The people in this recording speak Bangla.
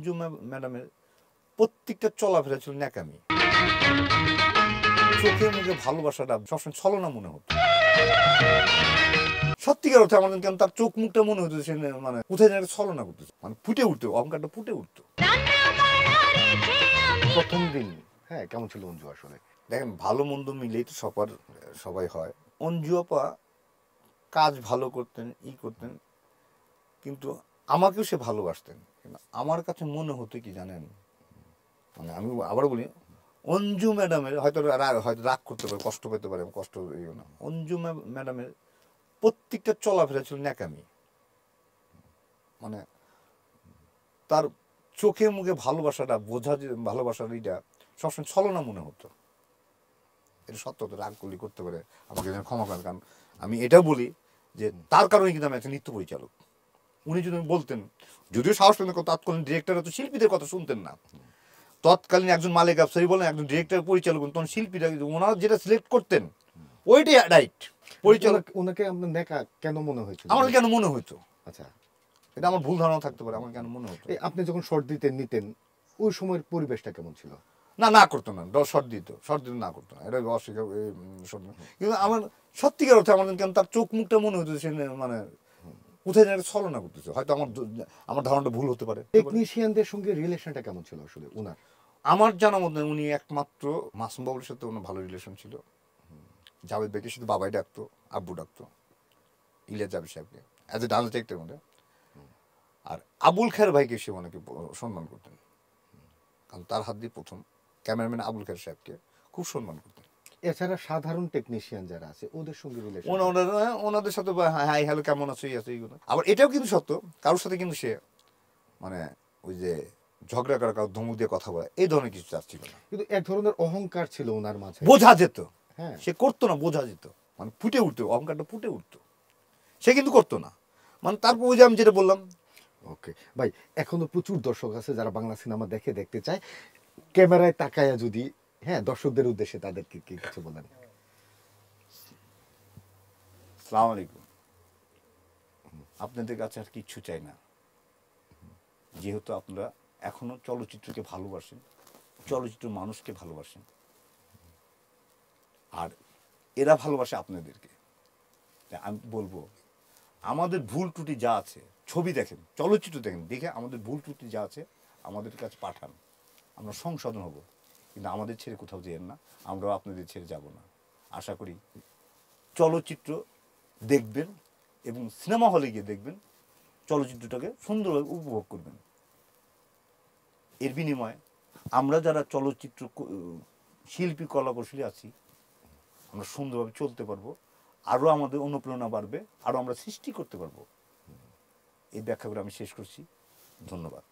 অঞ্জু ম্যাডামের প্রত্যেকটা চলাফেরা ছিল ন্যাকামি, চোখে মুখে ভালোবাসাটা সবসময় ছলনা মনে হতো। সত্যিকার অর্থে আমার কেন তার চোখ মুখটা মনে হতো সে মানে কোথায় যেন ছলনা করতেছে, মানে ফুটে উঠতো, অহংকারটা ফুটে উঠতো। প্রথম দিন হ্যাঁ কেমন ছিল অঞ্জু আসলে? দেখেন, ভালো মন্দ মিলেই তো সবাই হয়। অঞ্জু আপা কাজ ভালো করতেন, করতেন, কিন্তু আমাকেও সে ভালোবাসতেন। কিন্তু আমার কাছে মনে হতো কি জানেন, মানে আমি আবার বলি, অঞ্জু ম্যাডামের হয়তো রাগ করতে পারে, কষ্ট পেতে পারে, কষ্ট না, অঞ্জু ম্যাডামের প্রত্যেকটা চলাফেরা ছিল ন্যাকামি, মানে তার চোখে মুখে ভালোবাসাটা ভালোবাসার এইটা সবসময় ছলনা মনে হতো। এটা সত্য, তো রাগ করলে করতে পারে, আমাকে ক্ষমা করেন। কারণ আমি এটাও বলি যে তার কারণে কিন্তু আমি একটা নৃত্য পরিচালক। উনি যদি বলতেন, যদিও সাহস পেতেন, তৎকালীন ডিরেক্টর তো শিল্পীদের কথা শুনতেন না, তৎকালীন একজন মালিক আফসারি বলেন, একজন ডিরেক্টর পরিচালক, তখন শিল্পীরা ওনারা যেটা সিলেক্ট করতেন ওইটাই রাইট। পরিচালক ওনাকে আপনার নেকা কেন মনে হয়েছিল? আমার কেন মনে হতো, আচ্ছা, এটা আমার ভুল ধারণা থাকতে পারে, আমার কেন মনে হতো। আপনি যখন শর্ট নিতেন ওই সময়ের পরিবেশটা কেমন ছিল? না করতো না, শর্ট দিত না করতো না, এটা অস্বীকার। কিন্তু আমার সত্যিকার অর্থে আমার কেন তার চোখ মুখটা মনে হতো সে মানে কোথায় যেন ছলনা করতেছে। হয়তো আমার ধারণাটা ভুল হতে পারে। টেকনিশিয়ানদের সঙ্গে রিলেশনটা কেমন ছিল আসলে ওনার? আমার জানা মতে উনি একমাত্র মাসুম বাবুর সাথে ওনার ভালো রিলেশন ছিল। জাভেদ ভাইকে শুধু বাবাই ডাকতো, আব্বু ডাকতো, ইলিয়াস জাভেদ সাহেবকে অ্যাজ এ ডান্স ডিরেক্টর মধ্যে। আর আবুল খায়ের ভাইকে সে অনেকে সম্মান করতেন, কারণ তার হাত দিয়ে প্রথম ক্যামেরাম্যান আবুল খায়ের সাহেবকে খুব সম্মান করতেন। এছাড়া সাধারণ টেকনিশিয়ান যারা আছে ওদের সঙ্গে রিলেশন? ওনাদের সাথে হাই হ্যালো কেমন আছে এইগুলো। আবার এটাও কিন্তু সত্য, কারোর সাথে কিন্তু সে মানে ওই যে ঝগড়া করা, কারো ধমক দিয়ে কথা বলা, এই ধরনের কিছু চাচ্ছিল না। কিন্তু এক ধরনের অহংকার ছিল ওনার মাঝে, বোঝা যেত। হ্যাঁ, সে করতো না, বোঝা যেত, মানে ফুটে উঠতো, অহংকারটা ফুটে উঠতো। সে কিন্তু করতো না, মানে তারপর ওই যে আমি যেটা বললাম। ওকে ভাই, এখনো প্রচুর দর্শক আছে যারা বাংলা সিনেমা দেখতে চায়, ক্যামেরায় তাকায়া যদি হ্যাঁ দর্শকদের উদ্দেশ্যে তাদেরকে কি কিছু বলেন? আসসালামু আলাইকুম। আপনাদের কাছে আর কিচ্ছু চাই না, যেহেতু আপনারা এখনো চলচ্চিত্রকে ভালোবাসেন, চলচ্চিত্র মানুষকে ভালোবাসেন, আর এরা ভালোবাসে আপনাদেরকে। আমি বলবো, আমাদের ভুল ত্রুটি যা আছে, ছবি দেখেন, চলচ্চিত্র দেখেন, দেখে আমাদের ভুল ত্রুটি যা আছে আমাদের কাছে পাঠান, আমরা সংশোধন হব। কিন্তু আমাদের ছেড়ে কোথাও যেন না, আমরাও আপনাদের ছেড়ে যাব না। আশা করি চলচ্চিত্র দেখবেন এবং সিনেমা হলে গিয়ে দেখবেন, চলচ্চিত্রটাকে সুন্দরভাবে উপভোগ করবেন। এর বিনিময়ে আমরা যারা চলচ্চিত্র শিল্পী, কলাকৌশলী আছি, আমরা সুন্দরভাবে চলতে পারবো, আরও আমাদের অনুপ্রেরণা বাড়বে, আরও আমরা সৃষ্টি করতে পারবো। এই ব্যাখ্যা করে আমি শেষ করছি। ধন্যবাদ।